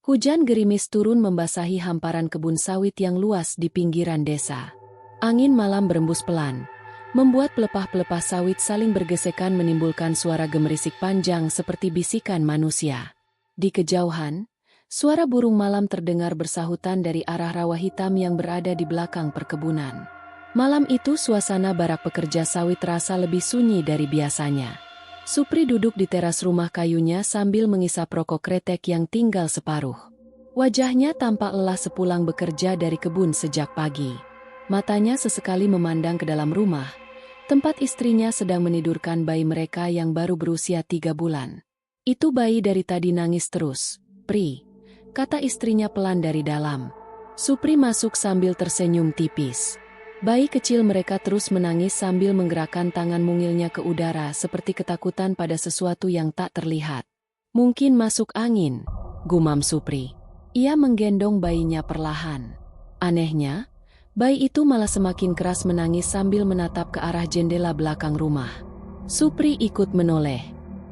Hujan gerimis turun membasahi hamparan kebun sawit yang luas di pinggiran desa. Angin malam berembus pelan, membuat pelepah-pelepah sawit saling bergesekan menimbulkan suara gemerisik panjang seperti bisikan manusia. Di kejauhan, suara burung malam terdengar bersahutan dari arah rawa hitam yang berada di belakang perkebunan. Malam itu suasana barak pekerja sawit terasa lebih sunyi dari biasanya. Supri duduk di teras rumah kayunya sambil mengisap rokok kretek yang tinggal separuh. Wajahnya tampak lelah sepulang bekerja dari kebun sejak pagi. Matanya sesekali memandang ke dalam rumah, tempat istrinya sedang menidurkan bayi mereka yang baru berusia 3 bulan. Itu bayi dari tadi nangis terus, Pri, kata istrinya pelan dari dalam. Supri masuk sambil tersenyum tipis. Bayi kecil mereka terus menangis sambil menggerakkan tangan mungilnya ke udara seperti ketakutan pada sesuatu yang tak terlihat. Mungkin masuk angin, gumam Supri. Ia menggendong bayinya perlahan. Anehnya, bayi itu malah semakin keras menangis sambil menatap ke arah jendela belakang rumah. Supri ikut menoleh.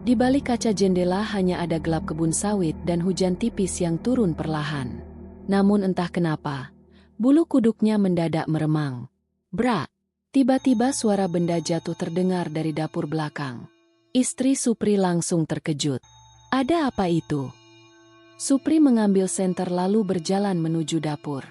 Di balik kaca jendela hanya ada gelap kebun sawit dan hujan tipis yang turun perlahan. Namun entah kenapa, bulu kuduknya mendadak meremang. Brak! Tiba-tiba suara benda jatuh terdengar dari dapur belakang. Istri Supri langsung terkejut. Ada apa itu? Supri mengambil senter lalu berjalan menuju dapur.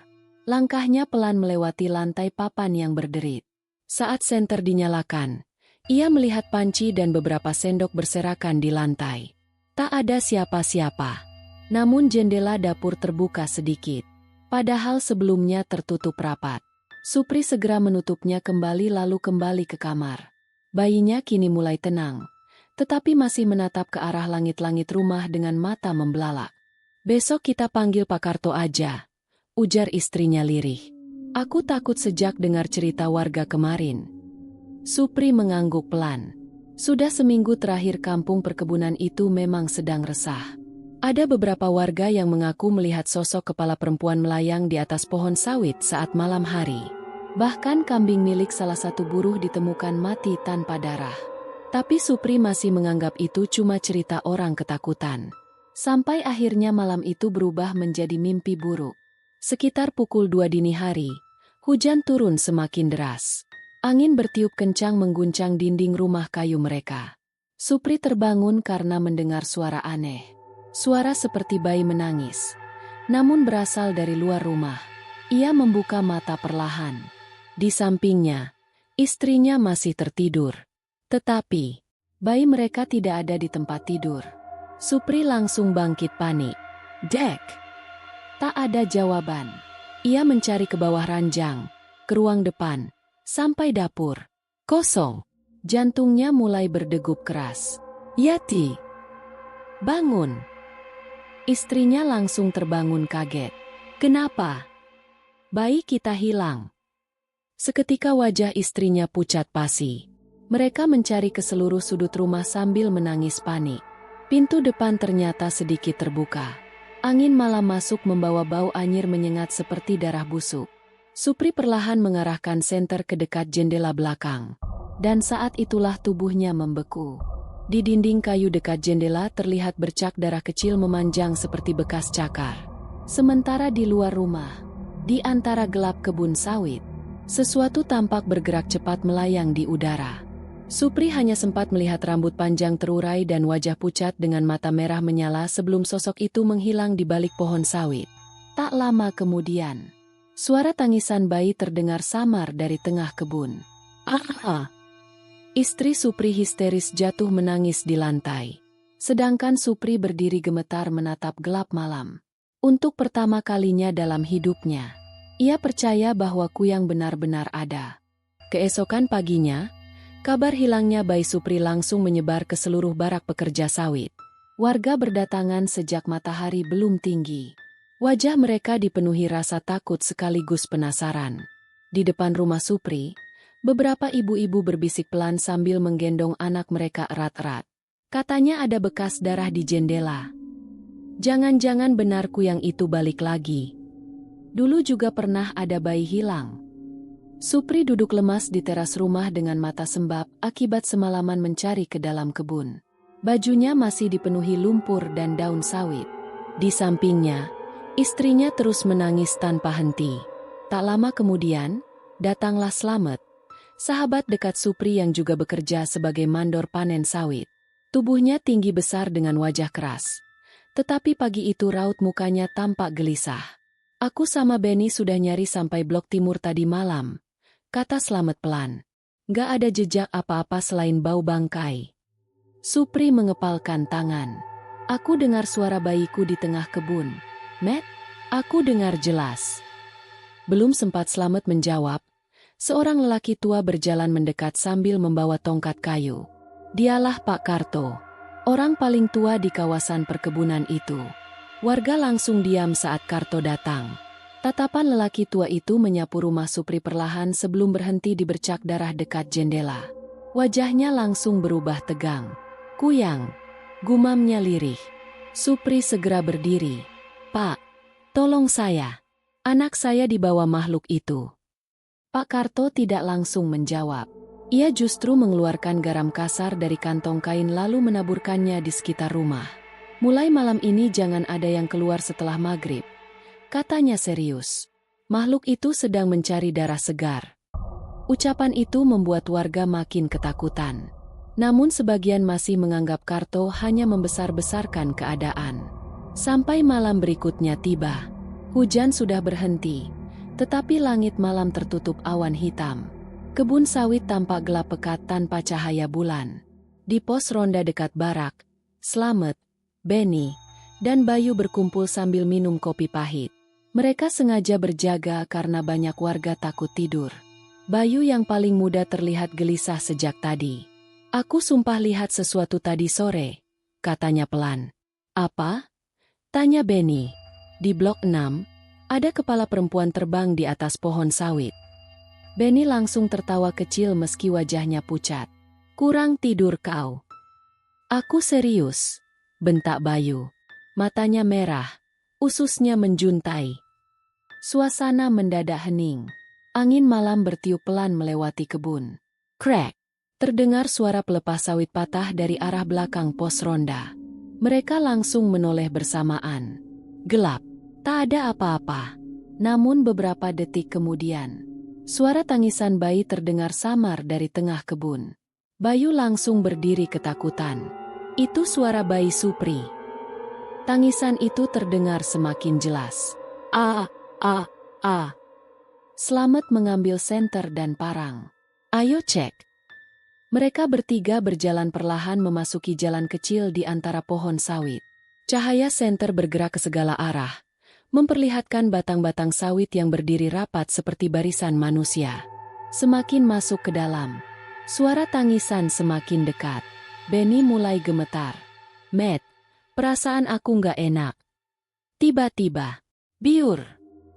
Langkahnya pelan melewati lantai papan yang berderit. Saat senter dinyalakan, ia melihat panci dan beberapa sendok berserakan di lantai. Tak ada siapa-siapa. Namun jendela dapur terbuka sedikit. Padahal sebelumnya tertutup rapat. Supri segera menutupnya kembali lalu kembali ke kamar. Bayinya kini mulai tenang, tetapi masih menatap ke arah langit-langit rumah dengan mata membelalak. Besok kita panggil Pak Karto aja, ujar istrinya lirih. Aku takut sejak dengar cerita warga kemarin. Supri mengangguk pelan. Sudah seminggu terakhir kampung perkebunan itu memang sedang resah. Ada beberapa warga yang mengaku melihat sosok kepala perempuan melayang di atas pohon sawit saat malam hari. Bahkan kambing milik salah satu buruh ditemukan mati tanpa darah. Tapi Supri masih menganggap itu cuma cerita orang ketakutan. Sampai akhirnya malam itu berubah menjadi mimpi buruk. Sekitar pukul 2 dini hari, hujan turun semakin deras. Angin bertiup kencang mengguncang dinding rumah kayu mereka. Supri terbangun karena mendengar suara aneh. Suara seperti bayi menangis, namun berasal dari luar rumah. Ia membuka mata perlahan. Di sampingnya, istrinya masih tertidur. Tetapi, bayi mereka tidak ada di tempat tidur. Supri langsung bangkit panik. Dek! Tak ada jawaban. Ia mencari ke bawah ranjang, ke ruang depan, sampai dapur. Kosong. Jantungnya mulai berdegup keras. Yati! Bangun! Istrinya langsung terbangun kaget. Kenapa? Bayi kita hilang. Seketika wajah istrinya pucat pasi. Mereka mencari ke seluruh sudut rumah sambil menangis panik. Pintu depan ternyata sedikit terbuka. Angin malam masuk membawa bau anyir menyengat seperti darah busuk. Supri perlahan mengarahkan senter ke dekat jendela belakang. Dan saat itulah tubuhnya membeku. Di dinding kayu dekat jendela terlihat bercak darah kecil memanjang seperti bekas cakar. Sementara di luar rumah, di antara gelap kebun sawit, sesuatu tampak bergerak cepat melayang di udara. Supri hanya sempat melihat rambut panjang terurai dan wajah pucat dengan mata merah menyala sebelum sosok itu menghilang di balik pohon sawit. Tak lama kemudian, suara tangisan bayi terdengar samar dari tengah kebun. Ah! Istri Supri histeris jatuh menangis di lantai. Sedangkan Supri berdiri gemetar menatap gelap malam. Untuk pertama kalinya dalam hidupnya, ia percaya bahwa Kuyang benar-benar ada. Keesokan paginya, kabar hilangnya bayi Supri langsung menyebar ke seluruh barak pekerja sawit. Warga berdatangan sejak matahari belum tinggi. Wajah mereka dipenuhi rasa takut sekaligus penasaran. Di depan rumah Supri, beberapa ibu-ibu berbisik pelan sambil menggendong anak mereka erat-erat. Katanya ada bekas darah di jendela. Jangan-jangan benar Kuyang itu balik lagi. Dulu juga pernah ada bayi hilang. Supri duduk lemas di teras rumah dengan mata sembab akibat semalaman mencari ke dalam kebun. Bajunya masih dipenuhi lumpur dan daun sawit. Di sampingnya, istrinya terus menangis tanpa henti. Tak lama kemudian, datanglah Slamet, sahabat dekat Supri yang juga bekerja sebagai mandor panen sawit. Tubuhnya tinggi besar dengan wajah keras. Tetapi pagi itu raut mukanya tampak gelisah. Aku sama Benny sudah nyari sampai blok timur tadi malam, kata Slamet pelan. Gak ada jejak apa-apa selain bau bangkai. Supri mengepalkan tangan. Aku dengar suara bayiku di tengah kebun. Matt, aku dengar jelas. Belum sempat Slamet menjawab, seorang lelaki tua berjalan mendekat sambil membawa tongkat kayu. Dialah Pak Karto, orang paling tua di kawasan perkebunan itu. Warga langsung diam saat Karto datang. Tatapan lelaki tua itu menyapu rumah Supri perlahan sebelum berhenti di bercak darah dekat jendela. Wajahnya langsung berubah tegang. Kuyang, gumamnya lirih. Supri segera berdiri. Pak, tolong saya. Anak saya dibawa makhluk itu. Pak Karto tidak langsung menjawab. Ia justru mengeluarkan garam kasar dari kantong kain lalu menaburkannya di sekitar rumah. Mulai malam ini jangan ada yang keluar setelah maghrib, katanya serius. Makhluk itu sedang mencari darah segar. Ucapan itu membuat warga makin ketakutan. Namun sebagian masih menganggap Karto hanya membesar-besarkan keadaan. Sampai malam berikutnya tiba. Hujan sudah berhenti, tetapi langit malam tertutup awan hitam. Kebun sawit tampak gelap pekat tanpa cahaya bulan. Di pos ronda dekat barak, Slamet, Benny, dan Bayu berkumpul sambil minum kopi pahit. Mereka sengaja berjaga karena banyak warga takut tidur. Bayu yang paling muda terlihat gelisah sejak tadi. Aku sumpah lihat sesuatu tadi sore, katanya pelan. Apa? Tanya Benny. Di blok 6, ada kepala perempuan terbang di atas pohon sawit. Benny langsung tertawa kecil meski wajahnya pucat. Kurang tidur kau. Aku serius, bentak Bayu. Matanya merah, ususnya menjuntai. Suasana mendadak hening. Angin malam bertiup pelan melewati kebun. Crack! Terdengar suara pelepah sawit patah dari arah belakang pos ronda. Mereka langsung menoleh bersamaan. Gelap, tak ada apa-apa. Namun beberapa detik kemudian, suara tangisan bayi terdengar samar dari tengah kebun. Bayu langsung berdiri ketakutan. Itu suara bayi Supri. Tangisan itu terdengar semakin jelas. Slamet mengambil senter dan parang. Ayo cek. Mereka bertiga berjalan perlahan memasuki jalan kecil di antara pohon sawit. Cahaya senter bergerak ke segala arah, memperlihatkan batang-batang sawit yang berdiri rapat seperti barisan manusia. Semakin masuk ke dalam, suara tangisan semakin dekat. Benny mulai gemetar. Matt, perasaan aku nggak enak. Tiba-tiba, biur.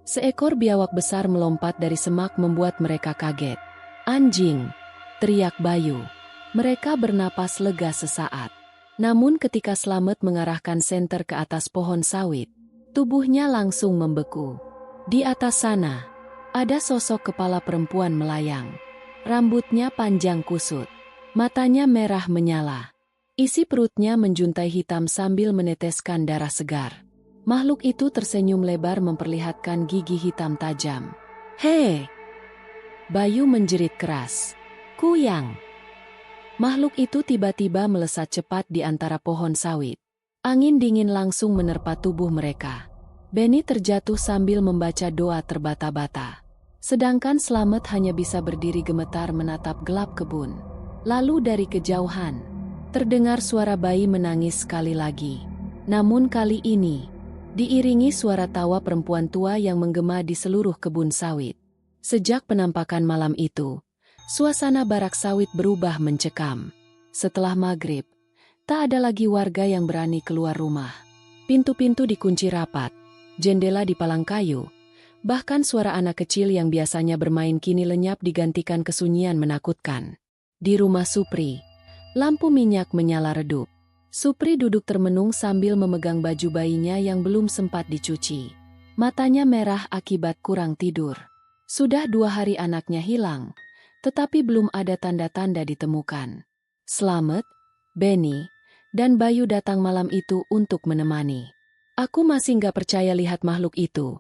Seekor biawak besar melompat dari semak membuat mereka kaget. Anjing! Teriak Bayu. Mereka bernapas lega sesaat. Namun ketika Slamet mengarahkan senter ke atas pohon sawit, tubuhnya langsung membeku. Di atas sana, ada sosok kepala perempuan melayang. Rambutnya panjang kusut. Matanya merah menyala. Isi perutnya menjuntai hitam sambil meneteskan darah segar. Makhluk itu tersenyum lebar memperlihatkan gigi hitam tajam. Hei! Bayu menjerit keras. Kuyang! Makhluk itu tiba-tiba melesat cepat di antara pohon sawit. Angin dingin langsung menerpa tubuh mereka. Benny terjatuh sambil membaca doa terbata-bata. Sedangkan Slamet hanya bisa berdiri gemetar menatap gelap kebun. Lalu dari kejauhan, terdengar suara bayi menangis sekali lagi. Namun kali ini, diiringi suara tawa perempuan tua yang menggema di seluruh kebun sawit. Sejak penampakan malam itu, suasana barak sawit berubah mencekam. Setelah maghrib, tak ada lagi warga yang berani keluar rumah. Pintu-pintu dikunci rapat, jendela dipalang kayu, bahkan suara anak kecil yang biasanya bermain kini lenyap digantikan kesunyian menakutkan. Di rumah Supri, lampu minyak menyala redup. Supri duduk termenung sambil memegang baju bayinya yang belum sempat dicuci. Matanya merah akibat kurang tidur. Sudah 2 hari anaknya hilang, tetapi belum ada tanda-tanda ditemukan. Slamet, Benny, dan Bayu datang malam itu untuk menemani. Aku masih nggak percaya lihat makhluk itu,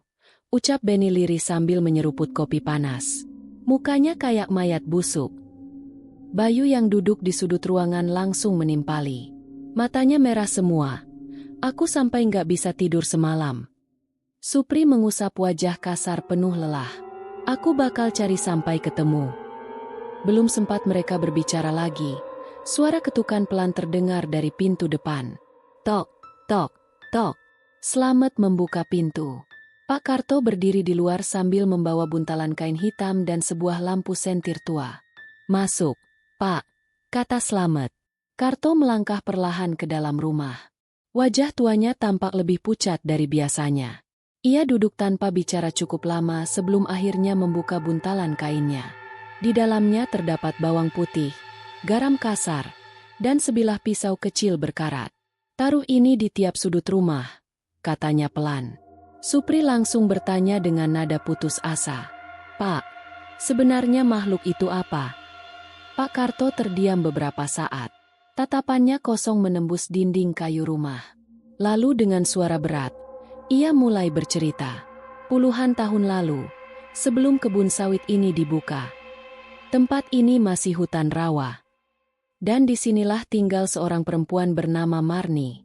ucap Benny lirih sambil menyeruput kopi panas. Mukanya kayak mayat busuk. Bayu yang duduk di sudut ruangan langsung menimpali. Matanya merah semua. Aku sampai nggak bisa tidur semalam. Supri mengusap wajah kasar penuh lelah. Aku bakal cari sampai ketemu. Belum sempat mereka berbicara lagi. Suara ketukan pelan terdengar dari pintu depan. Tok, tok, tok. Slamet membuka pintu. Pak Karto berdiri di luar sambil membawa buntalan kain hitam dan sebuah lampu sentir tua. Masuk, Pak, kata Slamet. Karto melangkah perlahan ke dalam rumah. Wajah tuanya tampak lebih pucat dari biasanya. Ia duduk tanpa bicara cukup lama sebelum akhirnya membuka buntalan kainnya. Di dalamnya terdapat bawang putih, garam kasar, dan sebilah pisau kecil berkarat. Taruh ini di tiap sudut rumah, katanya pelan. Supri langsung bertanya dengan nada putus asa. Pak, sebenarnya makhluk itu apa? Pak Karto terdiam beberapa saat. Tatapannya kosong menembus dinding kayu rumah. Lalu dengan suara berat, ia mulai bercerita. Puluhan tahun lalu, sebelum kebun sawit ini dibuka, tempat ini masih hutan rawa. Dan disinilah tinggal seorang perempuan bernama Marni.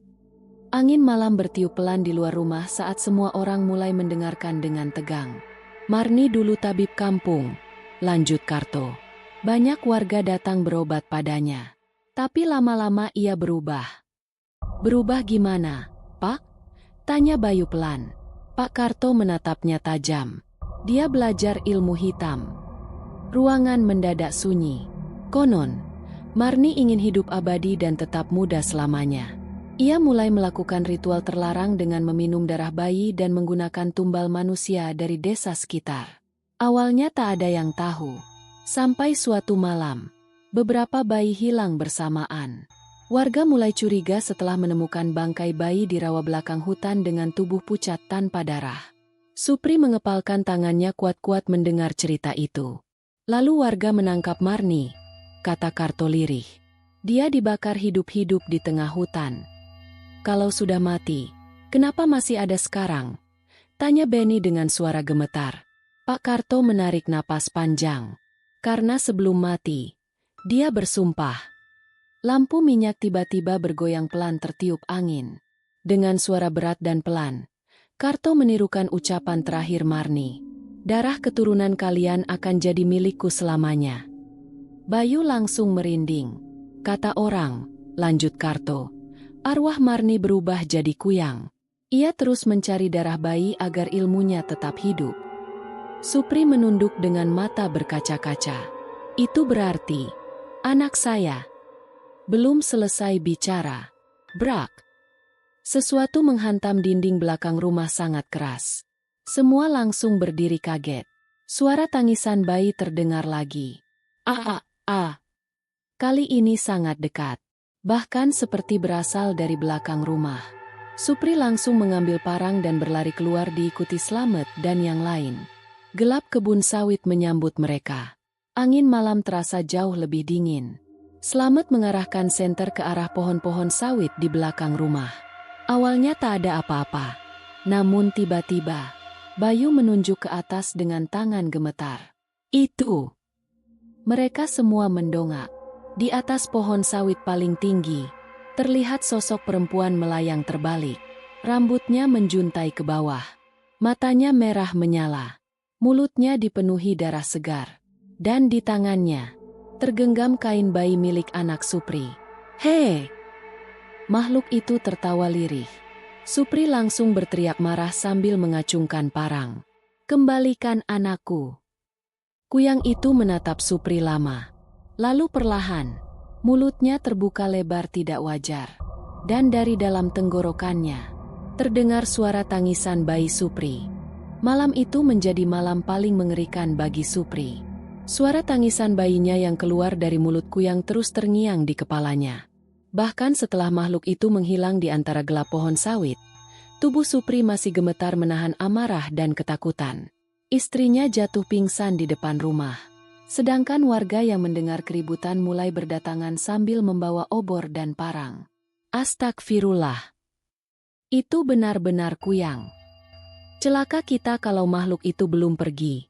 Angin malam bertiup pelan di luar rumah saat semua orang mulai mendengarkan dengan tegang. Marni dulu tabib kampung, lanjut Karto. Banyak warga datang berobat padanya. Tapi lama-lama ia berubah. Berubah gimana, Pak? Tanya Bayu pelan. Pak Karto menatapnya tajam. Dia belajar ilmu hitam. Ruangan mendadak sunyi. Konon, Marni ingin hidup abadi dan tetap muda selamanya. Ia mulai melakukan ritual terlarang dengan meminum darah bayi dan menggunakan tumbal manusia dari desa sekitar. Awalnya tak ada yang tahu. Sampai suatu malam, beberapa bayi hilang bersamaan. Warga mulai curiga setelah menemukan bangkai bayi di rawa belakang hutan dengan tubuh pucat tanpa darah. Supri mengepalkan tangannya kuat-kuat mendengar cerita itu. Lalu warga menangkap Marni, kata Karto lirih. Dia dibakar hidup-hidup di tengah hutan. Kalau sudah mati, kenapa masih ada sekarang? Tanya Benny dengan suara gemetar. Pak Karto menarik napas panjang. Karena sebelum mati, dia bersumpah. Lampu minyak tiba-tiba bergoyang pelan tertiup angin. Dengan suara berat dan pelan, Karto menirukan ucapan terakhir Marni. Darah keturunan kalian akan jadi milikku selamanya. Bayu langsung merinding. Kata orang, lanjut Karto. Arwah Marni berubah jadi kuyang. Ia terus mencari darah bayi agar ilmunya tetap hidup. Supri menunduk dengan mata berkaca-kaca. Itu berarti, anak saya. Belum selesai bicara. Brak. Sesuatu menghantam dinding belakang rumah sangat keras. Semua langsung berdiri kaget. Suara tangisan bayi terdengar lagi. Ah, ah, ah. Kali ini sangat dekat. Bahkan seperti berasal dari belakang rumah. Supri langsung mengambil parang dan berlari keluar diikuti Slamet dan yang lain. Gelap kebun sawit menyambut mereka. Angin malam terasa jauh lebih dingin. Slamet mengarahkan senter ke arah pohon-pohon sawit di belakang rumah. Awalnya tak ada apa-apa. Namun tiba-tiba, Bayu menunjuk ke atas dengan tangan gemetar. Itu! Mereka semua mendongak. Di atas pohon sawit paling tinggi, terlihat sosok perempuan melayang terbalik. Rambutnya menjuntai ke bawah. Matanya merah menyala. Mulutnya dipenuhi darah segar. Dan di tangannya, tergenggam kain bayi milik anak Supri. Hei! Makhluk itu tertawa lirih. Supri langsung berteriak marah sambil mengacungkan parang. Kembalikan anakku. Kuyang itu menatap Supri lama. Lalu perlahan, mulutnya terbuka lebar tidak wajar. Dan dari dalam tenggorokannya, terdengar suara tangisan bayi Supri. Malam itu menjadi malam paling mengerikan bagi Supri. Suara tangisan bayinya yang keluar dari mulut kuyang terus terngiang di kepalanya. Bahkan setelah makhluk itu menghilang di antara gelap pohon sawit, tubuh Supri masih gemetar menahan amarah dan ketakutan. Istrinya jatuh pingsan di depan rumah. Sedangkan warga yang mendengar keributan mulai berdatangan sambil membawa obor dan parang. Astagfirullah. Itu benar-benar Kuyang. Celaka kita kalau makhluk itu belum pergi.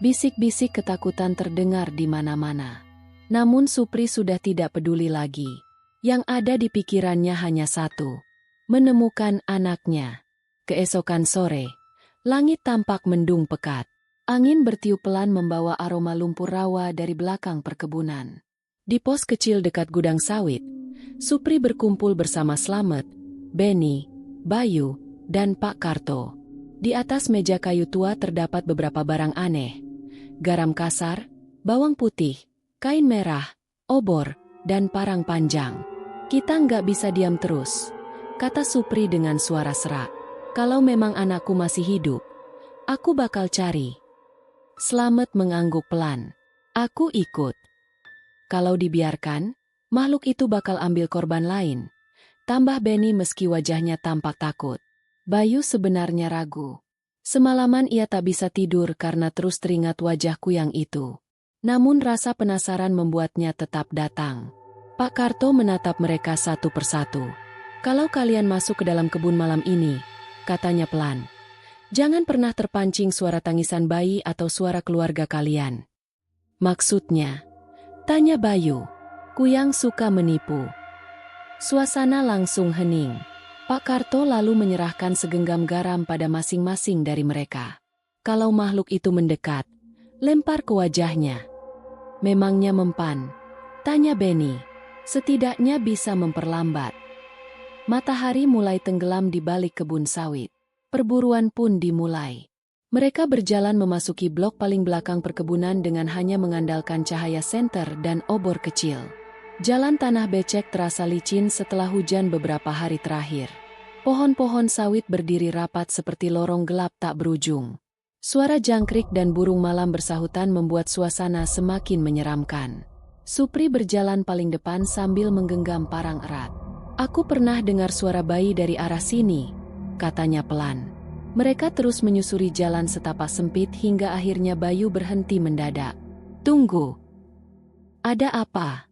Bisik-bisik ketakutan terdengar di mana-mana. Namun Supri sudah tidak peduli lagi. Yang ada di pikirannya hanya satu. Menemukan anaknya. Keesokan sore, langit tampak mendung pekat. Angin bertiup pelan membawa aroma lumpur rawa dari belakang perkebunan. Di pos kecil dekat gudang sawit, Supri berkumpul bersama Slamet, Benny, Bayu, dan Pak Karto. Di atas meja kayu tua terdapat beberapa barang aneh. Garam kasar, bawang putih, kain merah, obor, dan parang panjang. Kita nggak bisa diam terus, kata Supri dengan suara serak. Kalau memang anakku masih hidup, aku bakal cari. Slamet mengangguk pelan. Aku ikut. Kalau dibiarkan, makhluk itu bakal ambil korban lain. Tambah Benny meski wajahnya tampak takut. Bayu sebenarnya ragu. Semalaman ia tak bisa tidur karena terus teringat wajah Kuyang itu. Namun rasa penasaran membuatnya tetap datang. Pak Karto menatap mereka satu persatu. Kalau kalian masuk ke dalam kebun malam ini, katanya pelan, jangan pernah terpancing suara tangisan bayi atau suara keluarga kalian. Maksudnya? Tanya Bayu. Kuyang suka menipu. Suasana langsung hening. Pak Karto lalu menyerahkan segenggam garam pada masing-masing dari mereka. Kalau makhluk itu mendekat, lempar ke wajahnya. Memangnya mempan? Tanya Benny. Setidaknya bisa memperlambat. Matahari mulai tenggelam di balik kebun sawit. Perburuan pun dimulai. Mereka berjalan memasuki blok paling belakang perkebunan dengan hanya mengandalkan cahaya senter dan obor kecil. Jalan tanah becek terasa licin setelah hujan beberapa hari terakhir. Pohon-pohon sawit berdiri rapat seperti lorong gelap tak berujung. Suara jangkrik dan burung malam bersahutan membuat suasana semakin menyeramkan. Supri berjalan paling depan sambil menggenggam parang erat. Aku pernah dengar suara bayi dari arah sini, katanya pelan. Mereka terus menyusuri jalan setapak sempit hingga akhirnya Bayu berhenti mendadak. Tunggu. Ada apa?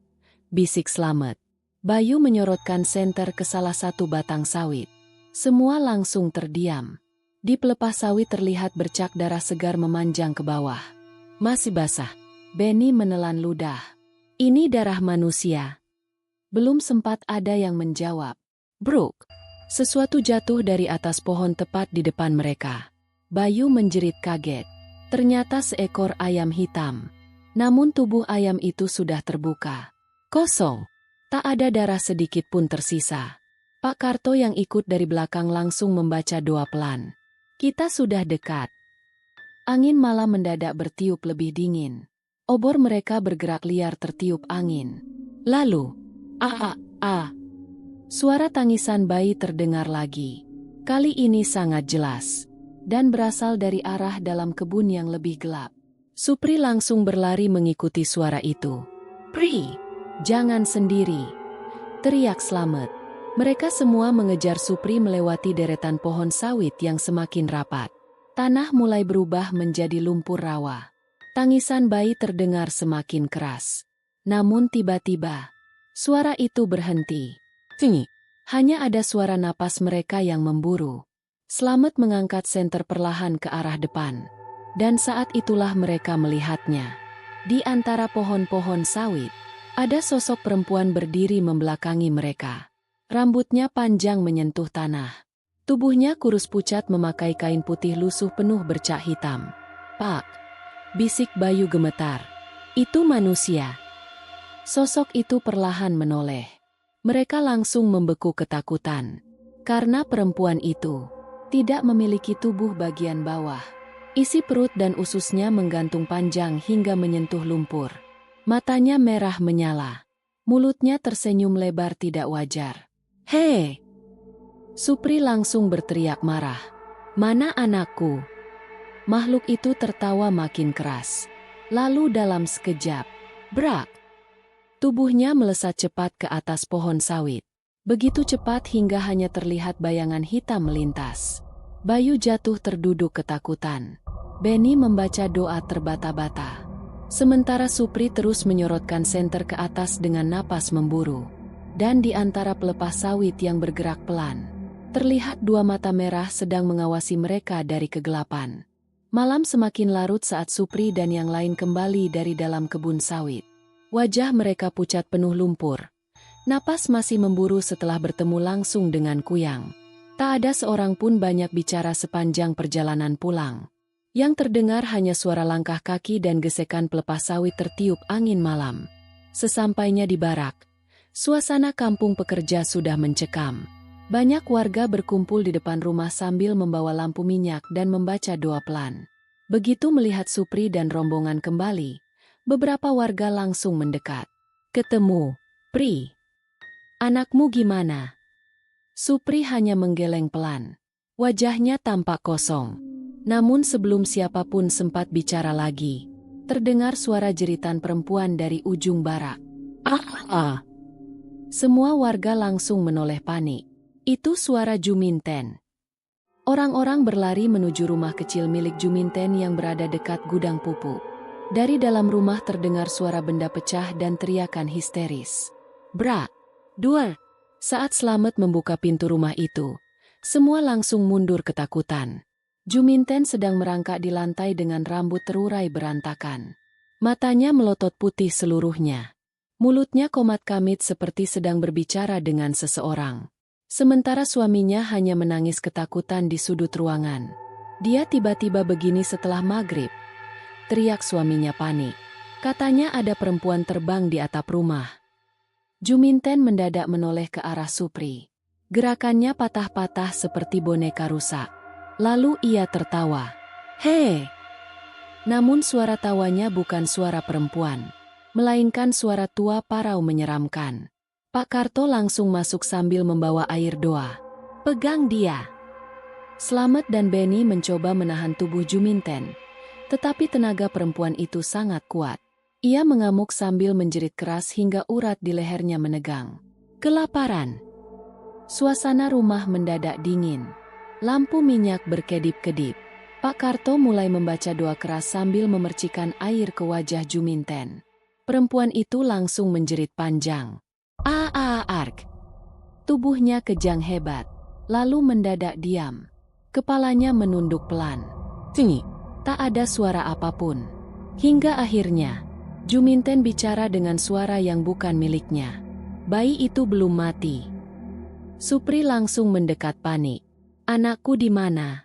Bisik Slamet. Bayu menyorotkan senter ke salah satu batang sawit. Semua langsung terdiam. Di pelepah sawit terlihat bercak darah segar memanjang ke bawah. Masih basah. Benny menelan ludah. Ini darah manusia. Belum sempat ada yang menjawab. Bruk. Sesuatu jatuh dari atas pohon tepat di depan mereka. Bayu menjerit kaget. Ternyata seekor ayam hitam. Namun tubuh ayam itu sudah terbuka. Kosong. Tak ada darah sedikit pun tersisa. Pak Karto yang ikut dari belakang langsung membaca doa pelan. Kita sudah dekat. Angin malam mendadak bertiup lebih dingin. Obor mereka bergerak liar tertiup angin. Lalu, suara tangisan bayi terdengar lagi. Kali ini sangat jelas. Dan berasal dari arah dalam kebun yang lebih gelap. Supri langsung berlari mengikuti suara itu. Pri! Jangan sendiri, teriak Slamet. Mereka semua mengejar Supri melewati deretan pohon sawit yang semakin rapat. Tanah mulai berubah menjadi lumpur rawa. Tangisan bayi terdengar semakin keras. Namun tiba-tiba, suara itu berhenti. Tinggi. Hanya ada suara napas mereka yang memburu. Slamet mengangkat senter perlahan ke arah depan. Dan saat itulah mereka melihatnya. Di antara pohon-pohon sawit, ada sosok perempuan berdiri membelakangi mereka. Rambutnya panjang menyentuh tanah. Tubuhnya kurus pucat memakai kain putih lusuh penuh bercak hitam. Pak, bisik Bayu gemetar. Itu manusia. Sosok itu perlahan menoleh. Mereka langsung membeku ketakutan. Karena perempuan itu tidak memiliki tubuh bagian bawah. Isi perut dan ususnya menggantung panjang hingga menyentuh lumpur. Matanya merah menyala. Mulutnya tersenyum lebar tidak wajar. Hei! Supri langsung berteriak marah. Mana anakku? Makhluk itu tertawa makin keras. Lalu dalam sekejap, brak! Tubuhnya melesat cepat ke atas pohon sawit. Begitu cepat hingga hanya terlihat bayangan hitam melintas. Bayu jatuh terduduk ketakutan. Benny membaca doa terbata-bata. Sementara Supri terus menyorotkan senter ke atas dengan napas memburu. Dan di antara pelepah sawit yang bergerak pelan, Terlihat dua mata merah sedang mengawasi mereka dari kegelapan. Malam semakin larut saat Supri dan yang lain kembali dari dalam kebun sawit. Wajah mereka pucat penuh lumpur. Napas masih memburu setelah bertemu langsung dengan Kuyang. Tak ada seorang pun banyak bicara sepanjang perjalanan pulang. Yang terdengar hanya suara langkah kaki dan gesekan pelepah sawit tertiup angin malam. Sesampainya di barak, suasana kampung pekerja sudah mencekam. Banyak warga berkumpul di depan rumah sambil membawa lampu minyak dan membaca doa pelan. Begitu melihat Supri dan rombongan kembali, beberapa warga langsung mendekat. "Ketemu, Pri. Anakmu gimana?" Supri hanya menggeleng pelan. Wajahnya tampak kosong. Namun sebelum siapapun sempat bicara lagi, terdengar suara jeritan perempuan dari ujung barak. "Ah!" Semua warga langsung menoleh panik. Itu suara Juminten. Orang-orang berlari menuju rumah kecil milik Juminten yang berada dekat gudang pupuk. Dari dalam rumah terdengar suara benda pecah dan teriakan histeris. "Brak! Duar!" Saat Slamet membuka pintu rumah itu, semua langsung mundur ketakutan. Juminten sedang merangkak di lantai dengan rambut terurai berantakan. Matanya melotot putih seluruhnya. Mulutnya komat-kamit seperti sedang berbicara dengan seseorang. Sementara suaminya hanya menangis ketakutan di sudut ruangan. "Dia tiba-tiba begini setelah maghrib," teriak suaminya panik. Katanya ada perempuan terbang di atap rumah. Juminten mendadak menoleh ke arah Supri. Gerakannya patah-patah seperti boneka rusak. Lalu ia tertawa. "Hei!" Namun suara tawanya bukan suara perempuan, melainkan suara tua parau menyeramkan. Pak Karto langsung masuk sambil membawa air doa. "Pegang dia." Slamet dan Beni mencoba menahan tubuh Juminten, tetapi tenaga perempuan itu sangat kuat. Ia mengamuk sambil menjerit keras hingga urat di lehernya menegang. Kelaparan. Suasana rumah mendadak dingin. Lampu minyak berkedip-kedip. Pak Karto mulai membaca doa keras sambil memercikan air ke wajah Juminten. Perempuan itu langsung menjerit panjang. Ark. Tubuhnya kejang hebat, lalu mendadak diam. Kepalanya menunduk pelan. Tinggi. Tak ada suara apapun. Hingga akhirnya, Juminten bicara dengan suara yang bukan miliknya. "Bayi itu belum mati." Supri langsung mendekat panik. "Anakku di mana?"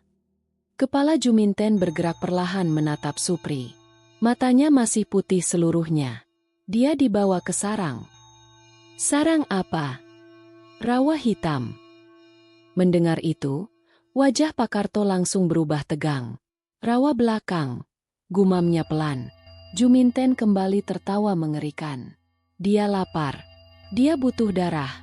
Kepala Juminten bergerak perlahan menatap Supri. Matanya masih putih seluruhnya. "Dia dibawa ke sarang." "Sarang apa?" "Rawa hitam." Mendengar itu, wajah Pak Karto langsung berubah tegang. "Rawa belakang," gumamnya pelan. Juminten kembali tertawa mengerikan. "Dia lapar. Dia butuh darah."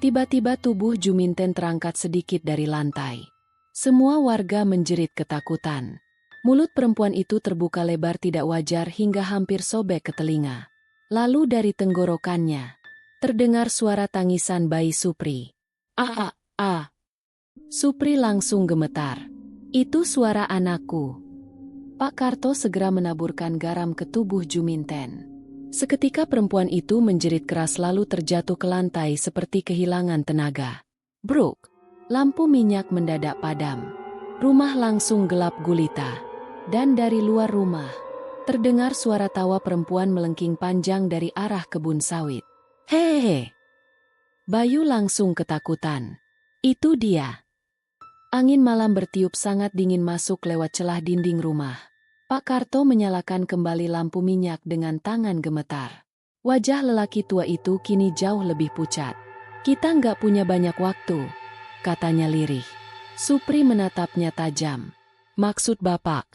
Tiba-tiba tubuh Juminten terangkat sedikit dari lantai. Semua warga menjerit ketakutan. Mulut perempuan itu terbuka lebar tidak wajar hingga hampir sobek ke telinga. Lalu dari tenggorokannya, terdengar suara tangisan bayi Supri. "Ah, ah, ah." Supri langsung gemetar. "Itu suara anakku." Pak Karto segera menaburkan garam ke tubuh Juminten. Seketika perempuan itu menjerit keras lalu terjatuh ke lantai seperti kehilangan tenaga. Bruk! Lampu minyak mendadak padam. Rumah langsung gelap gulita. Dan dari luar rumah, terdengar suara tawa perempuan melengking panjang dari arah kebun sawit. "Hehehe!" Bayu langsung ketakutan. "Itu dia." Angin malam bertiup sangat dingin masuk lewat celah dinding rumah. Pak Karto menyalakan kembali lampu minyak dengan tangan gemetar. Wajah lelaki tua itu kini jauh lebih pucat. "Kita nggak punya banyak waktu," katanya lirih. Supri menatapnya tajam. "Maksud Bapak?"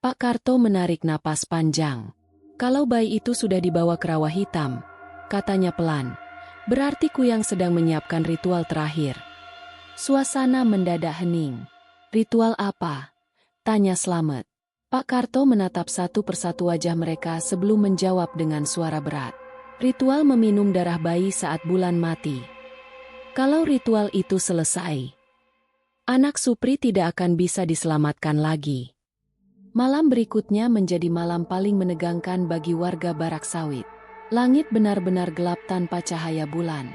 Pak Karto menarik napas panjang. "Kalau bayi itu sudah dibawa ke rawa hitam," katanya pelan, "berarti Kuyang sedang menyiapkan ritual terakhir." Suasana mendadak hening. "Ritual apa?" tanya Slamet. Pak Karto menatap satu persatu wajah mereka sebelum menjawab dengan suara berat. "Ritual meminum darah bayi saat bulan mati. Kalau ritual itu selesai, anak Supri tidak akan bisa diselamatkan lagi." Malam berikutnya menjadi malam paling menegangkan bagi warga Barak Sawit. Langit benar-benar gelap tanpa cahaya bulan.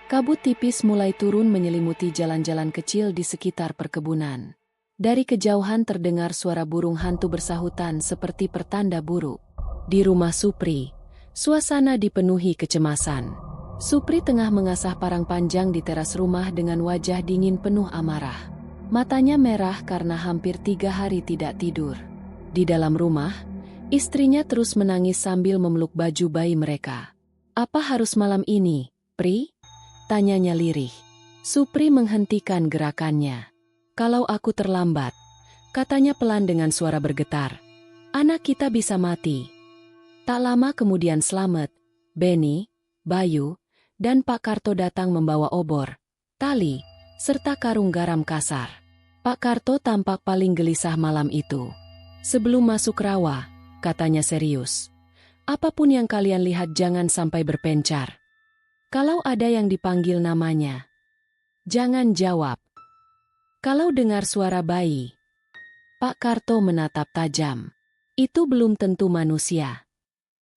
Kabut tipis mulai turun menyelimuti jalan-jalan kecil di sekitar perkebunan. Dari kejauhan terdengar suara burung hantu bersahutan seperti pertanda buruk. Di rumah Supri, suasana dipenuhi kecemasan. Supri tengah mengasah parang panjang di teras rumah dengan wajah dingin penuh amarah. Matanya merah karena hampir 3 hari tidak tidur. Di dalam rumah, istrinya terus menangis sambil memeluk baju bayi mereka. "Apa harus malam ini, Pri?" tanyanya lirih. Supri menghentikan gerakannya. "Kalau aku terlambat," katanya pelan dengan suara bergetar, "anak kita bisa mati." Tak lama kemudian Slamet, Beni, Bayu, dan Pak Karto datang membawa obor, tali, serta karung garam kasar. Pak Karto tampak paling gelisah malam itu. "Sebelum masuk rawa," katanya serius, "apapun yang kalian lihat jangan sampai berpencar. Kalau ada yang dipanggil namanya, jangan jawab. Kalau dengar suara bayi." Pak Karto menatap tajam. "Itu belum tentu manusia."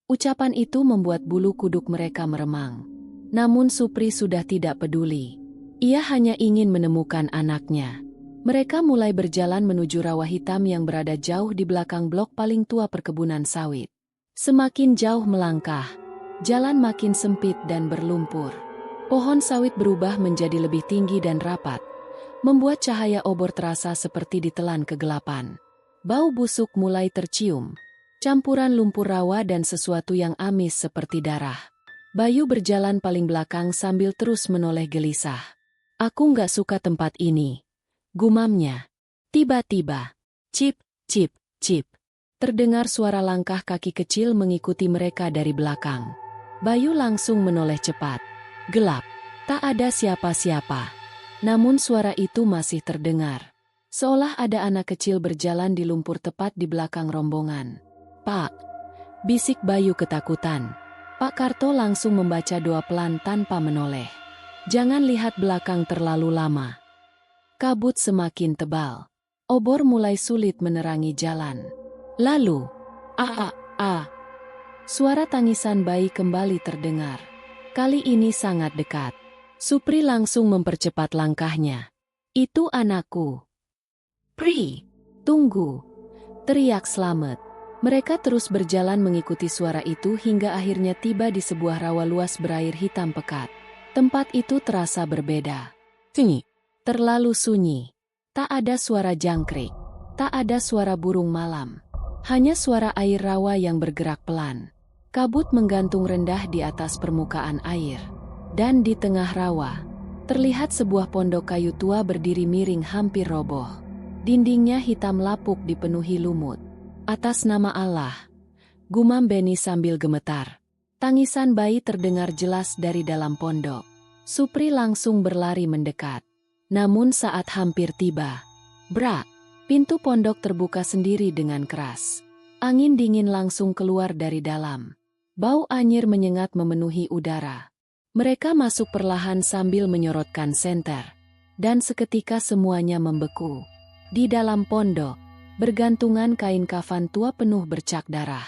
Ucapan itu membuat bulu kuduk mereka meremang. Namun Supri sudah tidak peduli. Ia hanya ingin menemukan anaknya. Mereka mulai berjalan menuju rawa hitam yang berada jauh di belakang blok paling tua perkebunan sawit. Semakin jauh melangkah, jalan makin sempit dan berlumpur. Pohon sawit berubah menjadi lebih tinggi dan rapat, membuat cahaya obor terasa seperti ditelan kegelapan. Bau busuk mulai tercium, campuran lumpur rawa dan sesuatu yang amis seperti darah. Bayu berjalan paling belakang sambil terus menoleh gelisah. "Aku nggak suka tempat ini," gumamnya. Tiba-tiba, cip, cip, cip. Terdengar suara langkah kaki kecil mengikuti mereka dari belakang. Bayu langsung menoleh cepat. Gelap, tak ada siapa-siapa. Namun suara itu masih terdengar. Seolah ada anak kecil berjalan di lumpur tepat di belakang rombongan. "Pak," bisik Bayu ketakutan. Pak Karto langsung membaca doa pelan tanpa menoleh. "Jangan lihat belakang terlalu lama." Kabut semakin tebal. Obor mulai sulit menerangi jalan. Lalu, suara tangisan bayi kembali terdengar. Kali ini sangat dekat. Supri langsung mempercepat langkahnya. "Itu anakku." "Pri, tunggu!" teriak Slamet. Mereka terus berjalan mengikuti suara itu hingga akhirnya tiba di sebuah rawa luas berair hitam pekat. Tempat itu terasa berbeda. Terlalu sunyi. Tak ada suara jangkrik. Tak ada suara burung malam. Hanya suara air rawa yang bergerak pelan. Kabut menggantung rendah di atas permukaan air. Dan di tengah rawa, terlihat sebuah pondok kayu tua berdiri miring hampir roboh. Dindingnya hitam lapuk dipenuhi lumut. "Atas nama Allah," gumam Beni sambil gemetar. Tangisan bayi terdengar jelas dari dalam pondok. Supri langsung berlari mendekat. Namun saat hampir tiba, brak! Pintu pondok terbuka sendiri dengan keras. Angin dingin langsung keluar dari dalam. Bau anyir menyengat memenuhi udara. Mereka masuk perlahan sambil menyorotkan senter. Dan seketika semuanya membeku. Di dalam pondok, bergantungan kain kafan tua penuh bercak darah.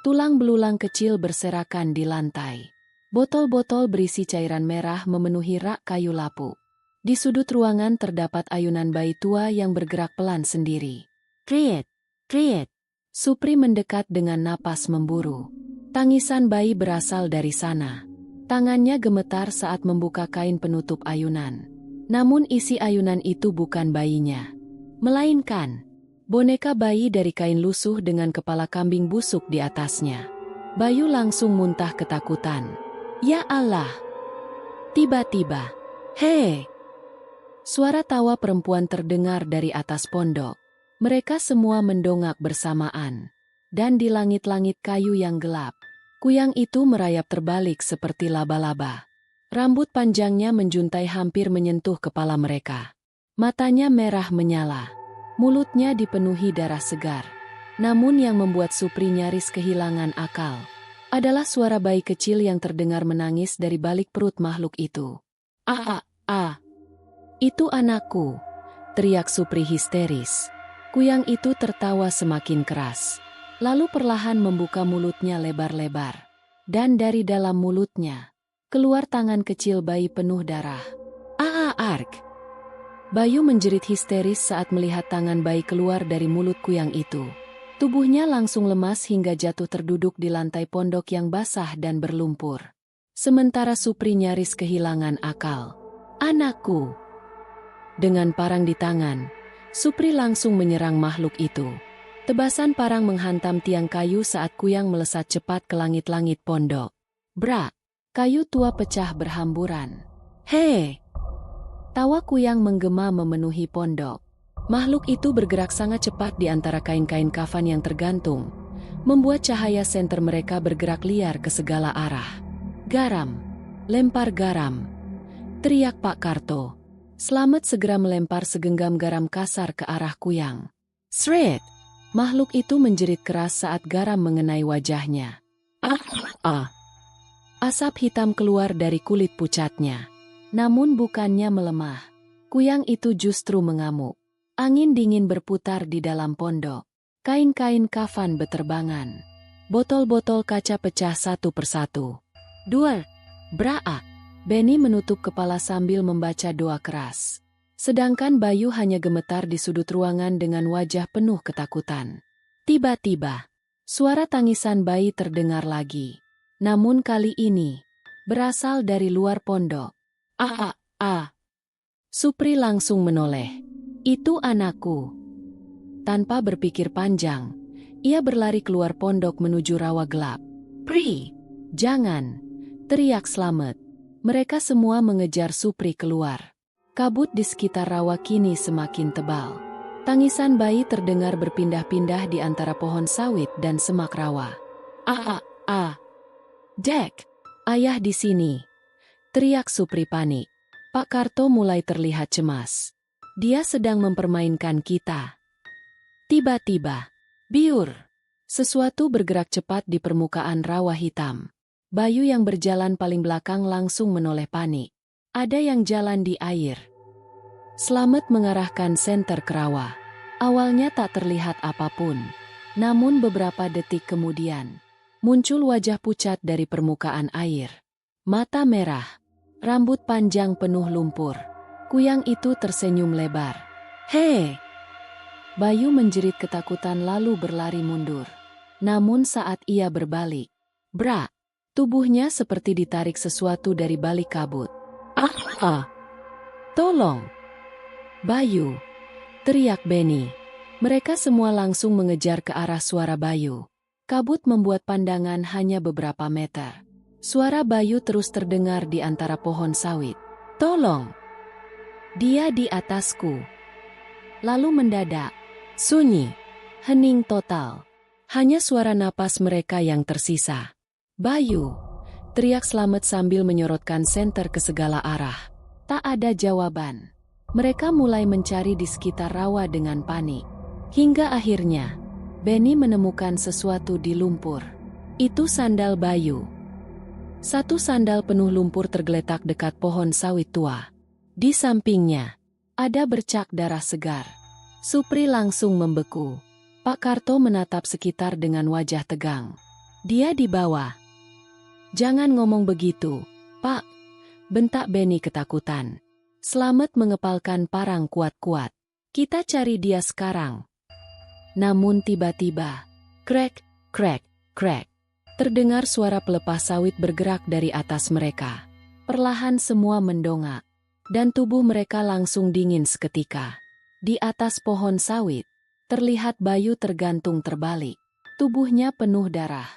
Tulang belulang kecil berserakan di lantai. Botol-botol berisi cairan merah memenuhi rak kayu lapuk. Di sudut ruangan terdapat ayunan bayi tua yang bergerak pelan sendiri. "Kriet, kriet!" Supri mendekat dengan napas memburu. Tangisan bayi berasal dari sana. Tangannya gemetar saat membuka kain penutup ayunan. Namun isi ayunan itu bukan bayinya, melainkan boneka bayi dari kain lusuh dengan kepala kambing busuk di atasnya. Bayu langsung muntah ketakutan. "Ya Allah!" Tiba-tiba, "Hei!" Suara tawa perempuan terdengar dari atas pondok. Mereka semua mendongak bersamaan. Dan di langit-langit kayu yang gelap, kuyang itu merayap terbalik seperti laba-laba. Rambut panjangnya menjuntai hampir menyentuh kepala mereka. Matanya merah menyala. Mulutnya dipenuhi darah segar. Namun yang membuat Supri nyaris kehilangan akal adalah suara bayi kecil yang terdengar menangis dari balik perut makhluk itu. "Itu anakku!" teriak Supri histeris. Kuyang itu tertawa semakin keras. Lalu perlahan membuka mulutnya lebar-lebar. Dan dari dalam mulutnya, Keluar tangan kecil bayi penuh darah. Ark! Bayu menjerit histeris saat melihat tangan bayi keluar dari mulut kuyang itu. Tubuhnya langsung lemas hingga jatuh terduduk di lantai pondok yang basah dan berlumpur. Sementara Supri nyaris kehilangan akal. Anakku! Dengan parang di tangan, Supri langsung menyerang makhluk itu. Tebasan parang menghantam tiang kayu saat kuyang melesat cepat ke langit-langit pondok. Brak! Kayu tua pecah berhamburan. Hei! Tawa kuyang menggema memenuhi pondok. Makhluk itu bergerak sangat cepat di antara kain-kain kafan yang tergantung, membuat cahaya senter mereka bergerak liar ke segala arah. Garam! Lempar garam! Teriak Pak Karto. Slamet segera melempar segenggam garam kasar ke arah kuyang. Sret! Makhluk itu menjerit keras saat garam mengenai wajahnya. Asap hitam keluar dari kulit pucatnya. Namun bukannya melemah. Kuyang itu justru mengamuk. Angin dingin berputar di dalam pondok. Kain-kain kafan beterbangan. Botol-botol kaca pecah satu persatu. Braa! Benny menutup kepala sambil membaca doa keras. Sedangkan Bayu hanya gemetar di sudut ruangan dengan wajah penuh ketakutan. Tiba-tiba, suara tangisan bayi terdengar lagi. Namun kali ini, berasal dari luar pondok. Supri langsung menoleh. Itu anakku. Tanpa berpikir panjang, ia berlari keluar pondok menuju rawa gelap. Pri! Jangan! Teriak Slamet. Mereka semua mengejar Supri keluar. Kabut di sekitar rawa kini semakin tebal. Tangisan bayi terdengar berpindah-pindah di antara pohon sawit dan semak rawa. Dek! Ayah di sini! Teriak Supri panik. Pak Karto mulai terlihat cemas. Dia sedang mempermainkan kita. Tiba-tiba, biur! Sesuatu bergerak cepat di permukaan rawa hitam. Bayu yang berjalan paling belakang langsung menoleh panik. Ada yang jalan di air. Slamet mengarahkan senter ke rawa. Awalnya tak terlihat apapun. Namun beberapa detik kemudian, muncul wajah pucat dari permukaan air. Mata merah, rambut panjang penuh lumpur. Kuyang itu tersenyum lebar. Hei! Bayu menjerit ketakutan lalu berlari mundur. Namun saat ia berbalik, brak! Tubuhnya seperti ditarik sesuatu dari balik kabut. Tolong! Bayu! Teriak Benny. Mereka semua langsung mengejar ke arah suara Bayu. Kabut membuat pandangan hanya beberapa meter. Suara Bayu terus terdengar di antara pohon sawit. Tolong! Dia di atasku. Lalu mendadak, sunyi, hening total. Hanya suara napas mereka yang tersisa. Bayu! Teriak Slamet sambil menyorotkan senter ke segala arah. Tak ada jawaban. Mereka mulai mencari di sekitar rawa dengan panik. Hingga akhirnya, Benny menemukan sesuatu di lumpur. Itu sandal Bayu. Satu sandal penuh lumpur tergeletak dekat pohon sawit tua. Di sampingnya, ada bercak darah segar. Supri langsung membeku. Pak Karto menatap sekitar dengan wajah tegang. Dia di bawah. Jangan ngomong begitu, Pak. Bentak Benny ketakutan. Slamet mengepalkan parang kuat-kuat. Kita cari dia sekarang. Namun tiba-tiba, krek, krek, krek. Terdengar suara pelepah sawit bergerak dari atas mereka. Perlahan semua mendongak. Dan tubuh mereka langsung dingin seketika. Di atas pohon sawit, terlihat Bayu tergantung terbalik. Tubuhnya penuh darah.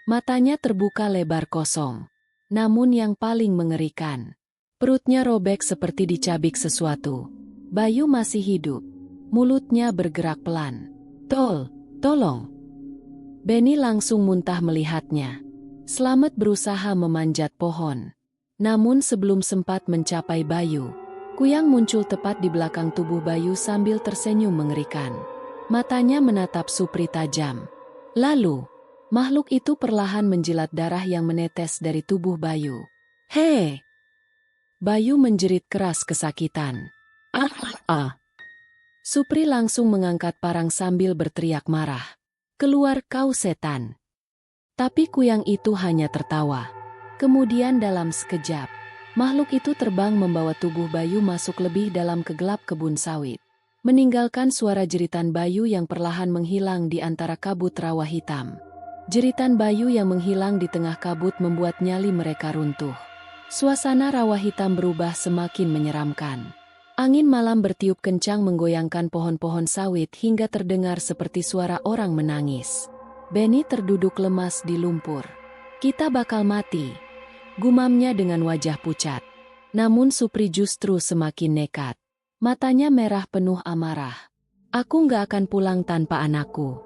Matanya terbuka lebar kosong. Namun yang paling mengerikan, perutnya robek seperti dicabik sesuatu. Bayu masih hidup. Mulutnya bergerak pelan. Tolong. Benny langsung muntah melihatnya. Slamet berusaha memanjat pohon. Namun sebelum sempat mencapai Bayu, kuyang muncul tepat di belakang tubuh Bayu sambil tersenyum mengerikan. Matanya menatap Supri tajam. Lalu, makhluk itu perlahan menjilat darah yang menetes dari tubuh Bayu. Hei! Bayu menjerit keras kesakitan. Supri langsung mengangkat parang sambil berteriak marah. Keluar kau setan! Tapi kuyang itu hanya tertawa. Kemudian dalam sekejap, makhluk itu terbang membawa tubuh Bayu masuk lebih dalam ke gelap kebun sawit, meninggalkan suara jeritan Bayu yang perlahan menghilang di antara kabut rawa hitam. Jeritan Bayu yang menghilang di tengah kabut membuat nyali mereka runtuh. Suasana rawa hitam berubah semakin menyeramkan. Angin malam bertiup kencang menggoyangkan pohon-pohon sawit hingga terdengar seperti suara orang menangis. Benny terduduk lemas di lumpur. "Kita bakal mati," gumamnya dengan wajah pucat. Namun Supri justru semakin nekat. Matanya merah penuh amarah. "Aku nggak akan pulang tanpa anakku."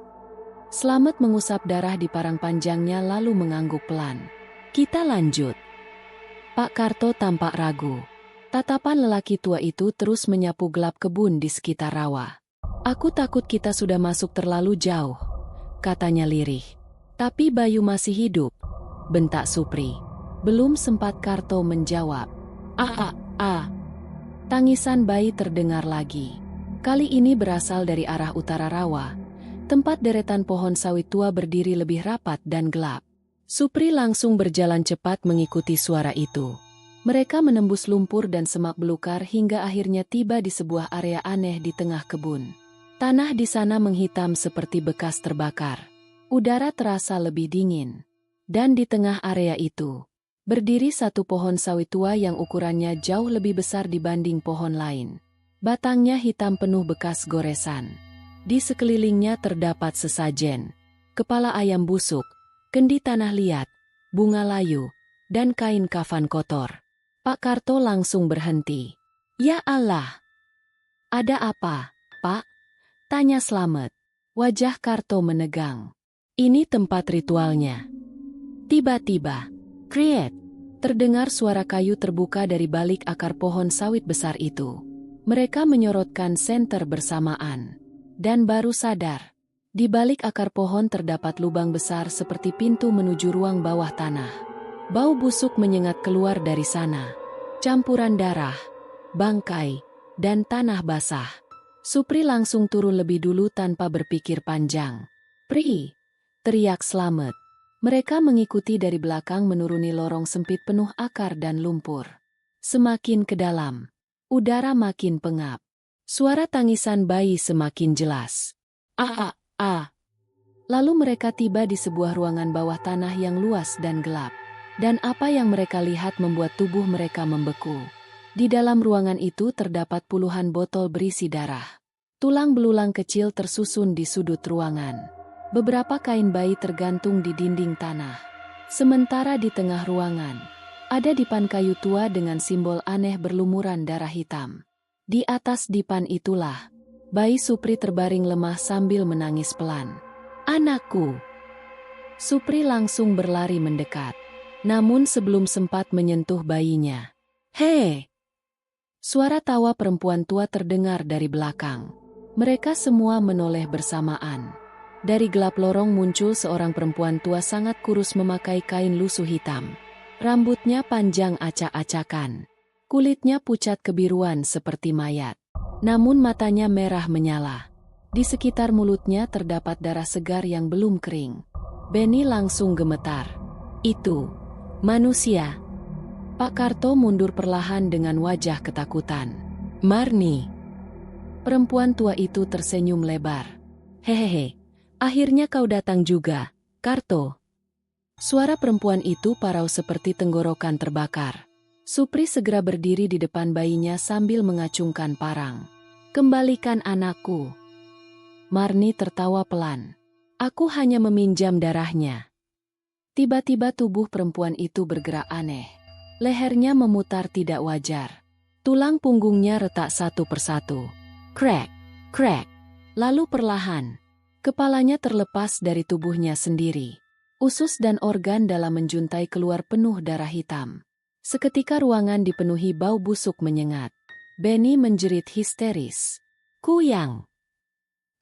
Slamet mengusap darah di parang panjangnya lalu mengangguk pelan. "Kita lanjut." Pak Karto tampak ragu. Tatapan lelaki tua itu terus menyapu gelap kebun di sekitar rawa. "Aku takut kita sudah masuk terlalu jauh," katanya lirih. "Tapi Bayu masih hidup," bentak Supri. Belum sempat Karto menjawab. Tangisan bayi terdengar lagi. Kali ini berasal dari arah utara rawa, tempat deretan pohon sawit tua berdiri lebih rapat dan gelap. Supri langsung berjalan cepat mengikuti suara itu. Mereka menembus lumpur dan semak belukar hingga akhirnya tiba di sebuah area aneh di tengah kebun. Tanah di sana menghitam seperti bekas terbakar. Udara terasa lebih dingin. Dan di tengah area itu, berdiri satu pohon sawit tua yang ukurannya jauh lebih besar dibanding pohon lain. Batangnya hitam penuh bekas goresan. Di sekelilingnya terdapat sesajen, kepala ayam busuk, kendi tanah liat, bunga layu, dan kain kafan kotor. Pak Karto langsung berhenti. "Ya Allah! Ada apa, Pak?" tanya Slamet. Wajah Karto menegang. "Ini tempat ritualnya." Tiba-tiba, "Kriet!" terdengar suara kayu terbuka dari balik akar pohon sawit besar itu. Mereka menyorotkan senter bersamaan. Dan baru sadar, di balik akar pohon terdapat lubang besar seperti pintu menuju ruang bawah tanah. Bau busuk menyengat keluar dari sana. Campuran darah, bangkai, dan tanah basah. Supri langsung turun lebih dulu tanpa berpikir panjang. "Pri!" teriak Slamet. Mereka mengikuti dari belakang menuruni lorong sempit penuh akar dan lumpur. Semakin ke dalam, udara makin pengap. Suara tangisan bayi semakin jelas. Lalu mereka tiba di sebuah ruangan bawah tanah yang luas dan gelap. Dan apa yang mereka lihat membuat tubuh mereka membeku. Di dalam ruangan itu terdapat puluhan botol berisi darah. Tulang belulang kecil tersusun di sudut ruangan. Beberapa kain bayi tergantung di dinding tanah. Sementara di tengah ruangan, ada dipan kayu tua dengan simbol aneh berlumuran darah hitam. Di atas dipan itulah, bayi Supri terbaring lemah sambil menangis pelan. "Anakku!" Supri langsung berlari mendekat. Namun sebelum sempat menyentuh bayinya, "Hei!" Suara tawa perempuan tua terdengar dari belakang. Mereka semua menoleh bersamaan. Dari gelap lorong muncul seorang perempuan tua sangat kurus memakai kain lusuh hitam. Rambutnya panjang acak-acakan. Kulitnya pucat kebiruan seperti mayat. Namun matanya merah menyala. Di sekitar mulutnya terdapat darah segar yang belum kering. Benny langsung gemetar. "Itu manusia." Pak Karto mundur perlahan dengan wajah ketakutan. "Marni." Perempuan tua itu tersenyum lebar. "Hehehe, akhirnya kau datang juga, Karto." Suara perempuan itu parau seperti tenggorokan terbakar. Supri segera berdiri di depan bayinya sambil mengacungkan parang. "Kembalikan anakku." Marni tertawa pelan. "Aku hanya meminjam darahnya." Tiba-tiba tubuh perempuan itu bergerak aneh. Lehernya memutar tidak wajar. Tulang punggungnya retak satu persatu. Krek, krek. Lalu perlahan, kepalanya terlepas dari tubuhnya sendiri. Usus dan organ dalam menjuntai keluar penuh darah hitam. Seketika ruangan dipenuhi bau busuk menyengat. Benny menjerit histeris. "Kuyang!"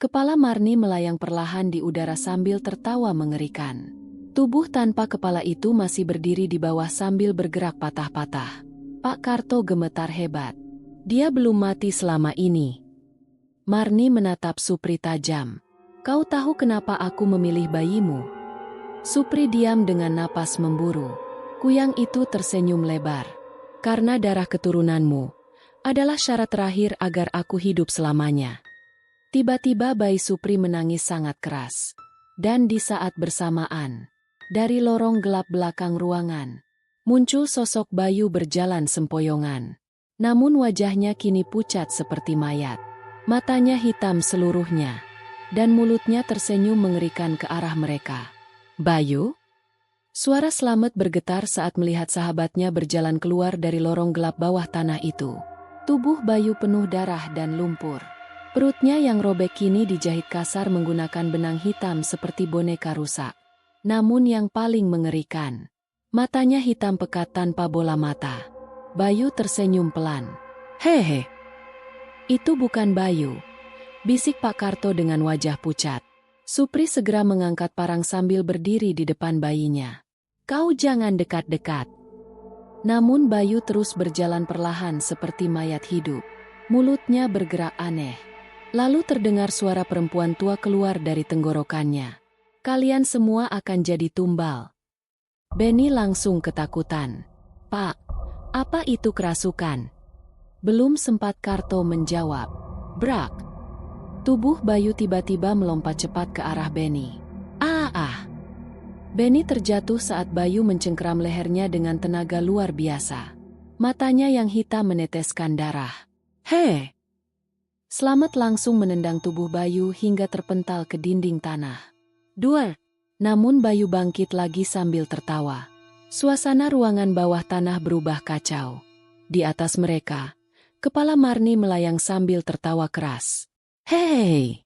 Kepala Marni melayang perlahan di udara sambil tertawa mengerikan. Tubuh tanpa kepala itu masih berdiri di bawah sambil bergerak patah-patah. Pak Karto gemetar hebat. Dia belum mati selama ini. Marni menatap Supri tajam. "Kau tahu kenapa aku memilih bayimu?" Supri diam dengan napas memburu. Kuyang itu tersenyum lebar. Karena darah keturunanmu adalah syarat terakhir agar aku hidup selamanya. Tiba-tiba bayi Supri menangis sangat keras. Dan di saat bersamaan, dari lorong gelap belakang ruangan, muncul sosok Bayu berjalan sempoyongan. Namun wajahnya kini pucat seperti mayat. Matanya hitam seluruhnya. Dan mulutnya tersenyum mengerikan ke arah mereka. Bayu? Suara Slamet bergetar saat melihat sahabatnya berjalan keluar dari lorong gelap bawah tanah itu. Tubuh Bayu penuh darah dan lumpur. Perutnya yang robek kini dijahit kasar menggunakan benang hitam seperti boneka rusak. Namun yang paling mengerikan, matanya hitam pekat tanpa bola mata. Bayu tersenyum pelan. Hehe. Itu bukan Bayu, bisik Pak Karto dengan wajah pucat. Supri segera mengangkat parang sambil berdiri di depan bayinya. Kau jangan dekat-dekat. Namun Bayu terus berjalan perlahan seperti mayat hidup. Mulutnya bergerak aneh. Lalu terdengar suara perempuan tua keluar dari tenggorokannya. Kalian semua akan jadi tumbal. Benny langsung ketakutan. Pak, apa itu kerasukan? Belum sempat Karto menjawab. Brak. Tubuh Bayu tiba-tiba melompat cepat ke arah Benny. Benny terjatuh saat Bayu mencengkeram lehernya dengan tenaga luar biasa. Matanya yang hitam meneteskan darah. Hei! Slamet langsung menendang tubuh Bayu hingga terpental ke dinding tanah. Duar! Namun Bayu bangkit lagi sambil tertawa. Suasana ruangan bawah tanah berubah kacau. Di atas mereka, kepala Marni melayang sambil tertawa keras. Hei!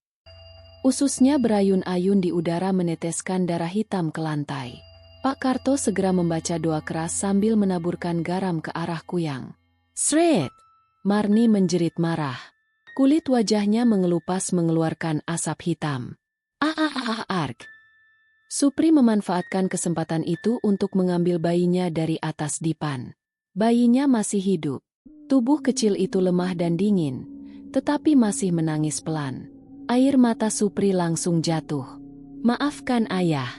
Ususnya berayun-ayun di udara meneteskan darah hitam ke lantai. Pak Karto segera membaca doa keras sambil menaburkan garam ke arah Kuyang. Sret! Marni menjerit marah. Kulit wajahnya mengelupas mengeluarkan asap hitam. Arg! Supri memanfaatkan kesempatan itu untuk mengambil bayinya dari atas dipan. Bayinya masih hidup. Tubuh kecil itu lemah dan dingin, tetapi masih menangis pelan. Air mata Supri langsung jatuh. Maafkan ayah.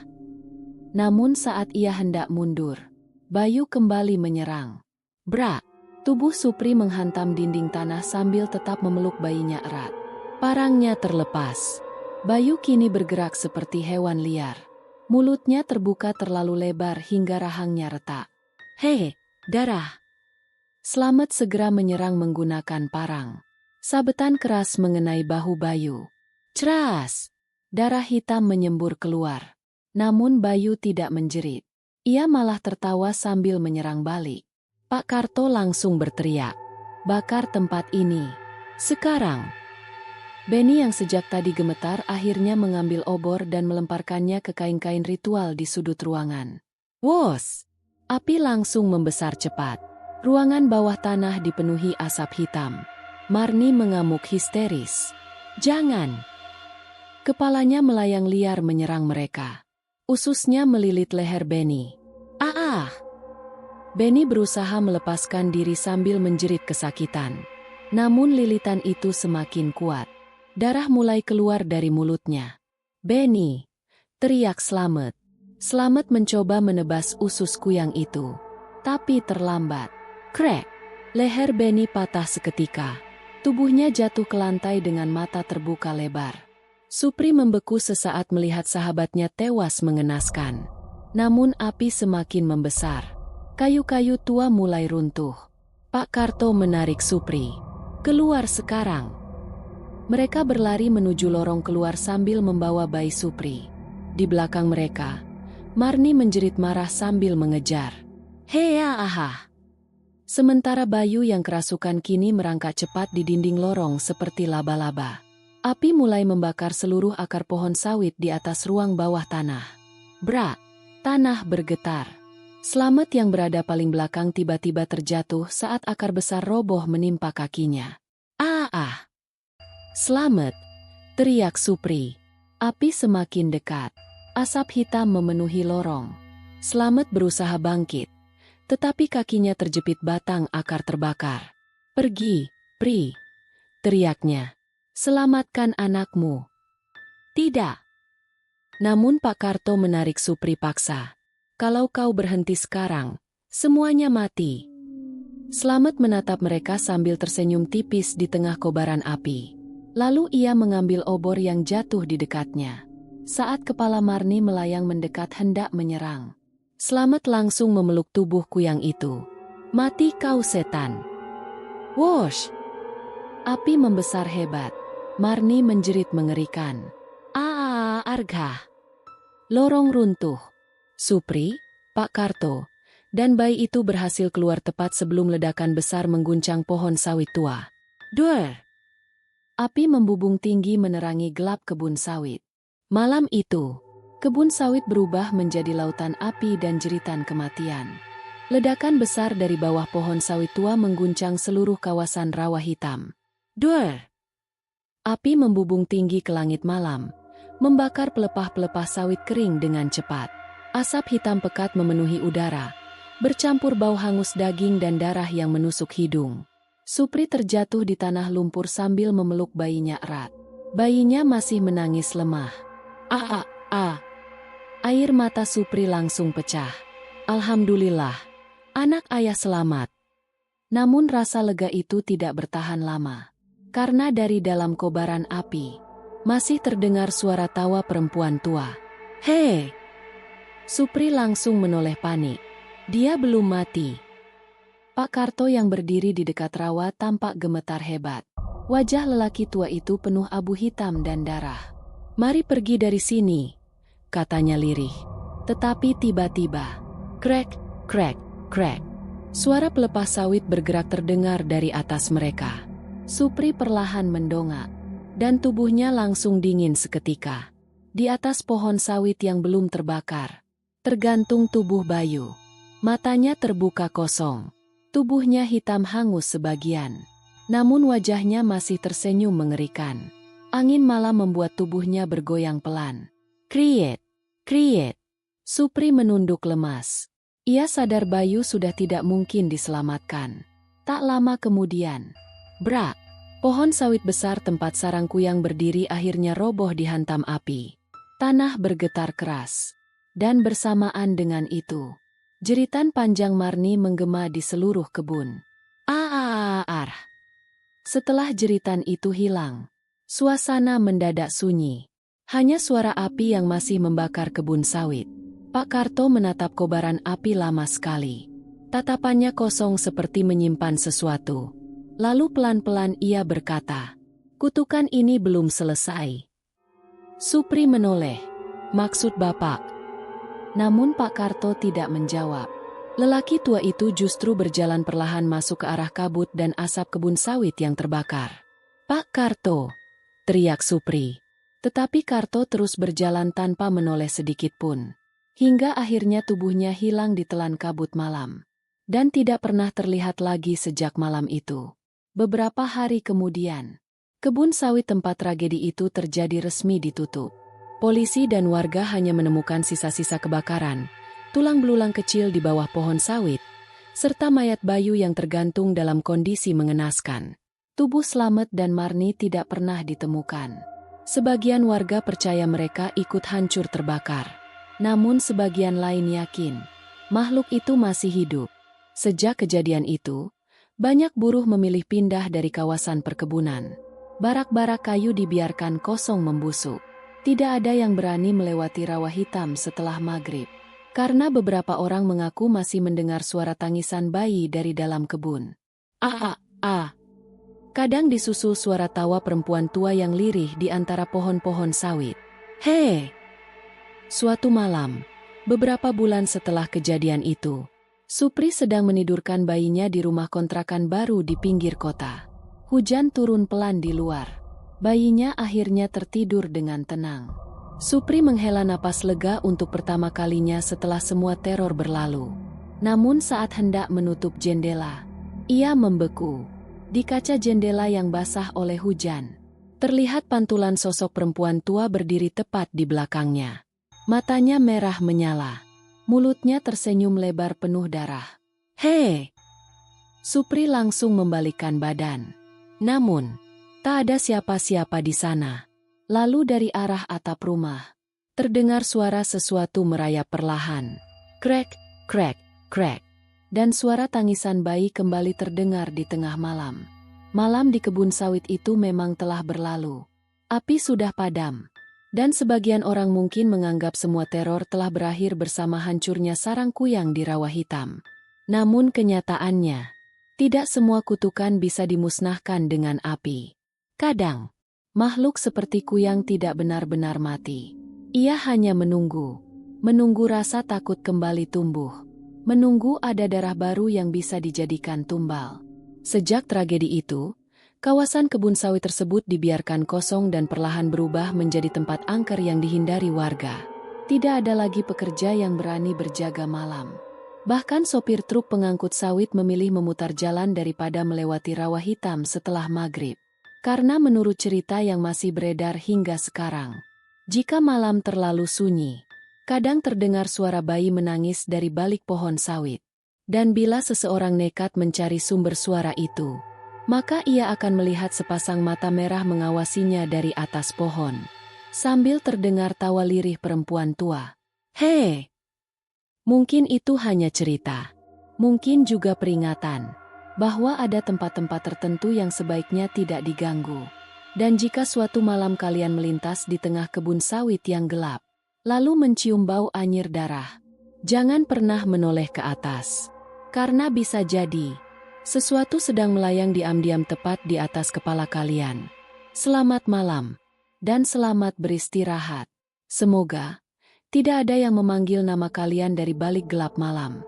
Namun saat ia hendak mundur, Bayu kembali menyerang. Brak! Tubuh Supri menghantam dinding tanah sambil tetap memeluk bayinya erat. Parangnya terlepas. Bayu kini bergerak seperti hewan liar. Mulutnya terbuka terlalu lebar hingga rahangnya retak. Hei, darah! Slamet segera menyerang menggunakan parang. Sabetan keras mengenai bahu Bayu. Ceras! Darah hitam menyembur keluar. Namun Bayu tidak menjerit. Ia malah tertawa sambil menyerang balik. Pak Karto langsung berteriak. Bakar tempat ini. Sekarang! Benny yang sejak tadi gemetar akhirnya mengambil obor dan melemparkannya ke kain-kain ritual di sudut ruangan. Wos! Api langsung membesar cepat. Ruangan bawah tanah dipenuhi asap hitam. Marni mengamuk histeris. Jangan! Kepalanya melayang liar menyerang mereka. Ususnya melilit leher Benny. Benny berusaha melepaskan diri sambil menjerit kesakitan. Namun lilitan itu semakin kuat. Darah mulai keluar dari mulutnya. Benny! Teriak Slamet. Slamet mencoba menebas usus Kuyang itu. Tapi terlambat. Krek! Leher Benny patah seketika. Tubuhnya jatuh ke lantai dengan mata terbuka lebar. Supri membeku sesaat melihat sahabatnya tewas mengenaskan. Namun api semakin membesar. Kayu-kayu tua mulai runtuh. Pak Karto menarik Supri. Keluar sekarang. Mereka berlari menuju lorong keluar sambil membawa bayi Supri. Di belakang mereka, Marni menjerit marah sambil mengejar. Sementara Bayu yang kerasukan kini merangkak cepat di dinding lorong seperti laba-laba. Api mulai membakar seluruh akar pohon sawit di atas ruang bawah tanah. Brak! Tanah bergetar. Slamet yang berada paling belakang tiba-tiba terjatuh saat akar besar roboh menimpa kakinya. Slamet! Teriak Supri. Api semakin dekat. Asap hitam memenuhi lorong. Slamet berusaha bangkit. Tetapi kakinya terjepit batang akar terbakar. Pergi, Pri! Teriaknya. Selamatkan anakmu. Tidak. Namun Pak Karto menarik Supri paksa. Kalau kau berhenti sekarang, Semuanya mati. Slamet menatap mereka sambil tersenyum tipis di tengah kobaran api. Lalu ia mengambil obor yang jatuh di dekatnya. Saat kepala Marni melayang mendekat hendak menyerang, Slamet langsung memeluk tubuh kuyang itu. Mati kau setan. Wosh! Api membesar hebat. Marni menjerit mengerikan. Argah! Lorong runtuh. Supri, Pak Karto, dan bayi itu berhasil keluar tepat sebelum ledakan besar mengguncang pohon sawit tua. Duer! Api membubung tinggi menerangi gelap kebun sawit. Malam itu, kebun sawit berubah menjadi lautan api dan jeritan kematian. Ledakan besar dari bawah pohon sawit tua mengguncang seluruh kawasan rawa hitam. Duer! Api membubung tinggi ke langit malam, membakar pelepah-pelepah sawit kering dengan cepat. Asap hitam pekat memenuhi udara, bercampur bau hangus daging dan darah yang menusuk hidung. Supri terjatuh di tanah lumpur sambil memeluk bayinya erat. Bayinya masih menangis lemah. Air mata Supri langsung pecah. Alhamdulillah, anak ayah selamat. Namun rasa lega itu tidak bertahan lama. Karena dari dalam kobaran api, masih terdengar suara tawa perempuan tua. Hei! Supri langsung menoleh panik. Dia belum mati. Pak Karto yang berdiri di dekat rawa tampak gemetar hebat. Wajah lelaki tua itu penuh abu hitam dan darah. Mari pergi dari sini, katanya lirih. Tetapi tiba-tiba, krek, krek, krek. Suara pelepah sawit bergerak terdengar dari atas mereka. Supri perlahan mendongak, dan tubuhnya langsung dingin seketika. Di atas pohon sawit yang belum terbakar, tergantung tubuh Bayu. Matanya terbuka kosong. Tubuhnya hitam hangus sebagian. Namun wajahnya masih tersenyum mengerikan. Angin malam membuat tubuhnya bergoyang pelan. Kriet! Kriet! Supri menunduk lemas. Ia sadar Bayu sudah tidak mungkin diselamatkan. Tak lama kemudian, brak! Pohon sawit besar tempat sarang kuyang berdiri akhirnya roboh dihantam api. Tanah bergetar keras. Dan bersamaan dengan itu, jeritan panjang Marni menggema di seluruh kebun. Setelah jeritan itu hilang, suasana mendadak sunyi. Hanya suara api yang masih membakar kebun sawit. Pak Karto menatap kobaran api lama sekali. Tatapannya kosong seperti menyimpan sesuatu. Lalu pelan-pelan ia berkata, "Kutukan ini belum selesai." Supri menoleh. "Maksud Bapak?" Namun Pak Karto tidak menjawab. Lelaki tua itu justru berjalan perlahan masuk ke arah kabut dan asap kebun sawit yang terbakar. "Pak Karto!" teriak Supri. Tetapi Karto terus berjalan tanpa menoleh sedikit pun. Hingga akhirnya tubuhnya hilang ditelan kabut malam. Dan tidak pernah terlihat lagi sejak malam itu. Beberapa hari kemudian, kebun sawit tempat tragedi itu terjadi resmi ditutup. Polisi dan warga hanya menemukan sisa-sisa kebakaran, tulang belulang kecil di bawah pohon sawit, serta mayat Bayu yang tergantung dalam kondisi mengenaskan. Tubuh Slamet dan Marni tidak pernah ditemukan. Sebagian warga percaya mereka ikut hancur terbakar. Namun sebagian lain yakin, makhluk itu masih hidup. Sejak kejadian itu, banyak buruh memilih pindah dari kawasan perkebunan. Barak-barak kayu dibiarkan kosong membusuk. Tidak ada yang berani melewati rawa hitam setelah maghrib. Karena beberapa orang mengaku masih mendengar suara tangisan bayi dari dalam kebun. Kadang disusul suara tawa perempuan tua yang lirih di antara pohon-pohon sawit. Hei! Suatu malam, beberapa bulan setelah kejadian itu, Supri sedang menidurkan bayinya di rumah kontrakan baru di pinggir kota. Hujan turun pelan di luar. Bayinya akhirnya tertidur dengan tenang. Supri menghela napas lega untuk pertama kalinya setelah semua teror berlalu. Namun saat hendak menutup jendela, ia membeku. Di kaca jendela yang basah oleh hujan, terlihat pantulan sosok perempuan tua berdiri tepat di belakangnya. Matanya merah menyala. Mulutnya tersenyum lebar penuh darah. Hei! Supri langsung membalikkan badan. Namun, tak ada siapa-siapa di sana. Lalu dari arah atap rumah, terdengar suara sesuatu merayap perlahan. Krek, krek, krek. dan suara tangisan bayi kembali terdengar di tengah malam. Malam di kebun sawit itu memang telah berlalu. Api sudah padam, dan sebagian orang mungkin menganggap semua teror telah berakhir bersama hancurnya sarang kuyang di rawa hitam. Namun kenyataannya, tidak semua kutukan bisa dimusnahkan dengan api. Kadang, makhluk seperti kuyang tidak benar-benar mati. Ia hanya menunggu rasa takut kembali tumbuh, menunggu ada darah baru yang bisa dijadikan tumbal. Sejak tragedi itu, kawasan kebun sawit tersebut dibiarkan kosong dan perlahan berubah menjadi tempat angker yang dihindari warga. Tidak ada lagi pekerja yang berani berjaga malam. Bahkan sopir truk pengangkut sawit memilih memutar jalan daripada melewati rawa hitam setelah maghrib. Karena menurut cerita yang masih beredar hingga sekarang, jika malam terlalu sunyi, kadang terdengar suara bayi menangis dari balik pohon sawit. Dan bila seseorang nekat mencari sumber suara itu, maka ia akan melihat sepasang mata merah mengawasinya dari atas pohon. Sambil terdengar tawa lirih perempuan tua. Hei! Mungkin itu hanya cerita. Mungkin juga peringatan bahwa ada tempat-tempat tertentu yang sebaiknya tidak diganggu. Dan jika suatu malam kalian melintas di tengah kebun sawit yang gelap, lalu mencium bau anyir darah, jangan pernah menoleh ke atas. Karena bisa jadi, sesuatu sedang melayang diam-diam tepat di atas kepala kalian. Selamat malam, dan selamat beristirahat. Semoga tidak ada yang memanggil nama kalian dari balik gelap malam.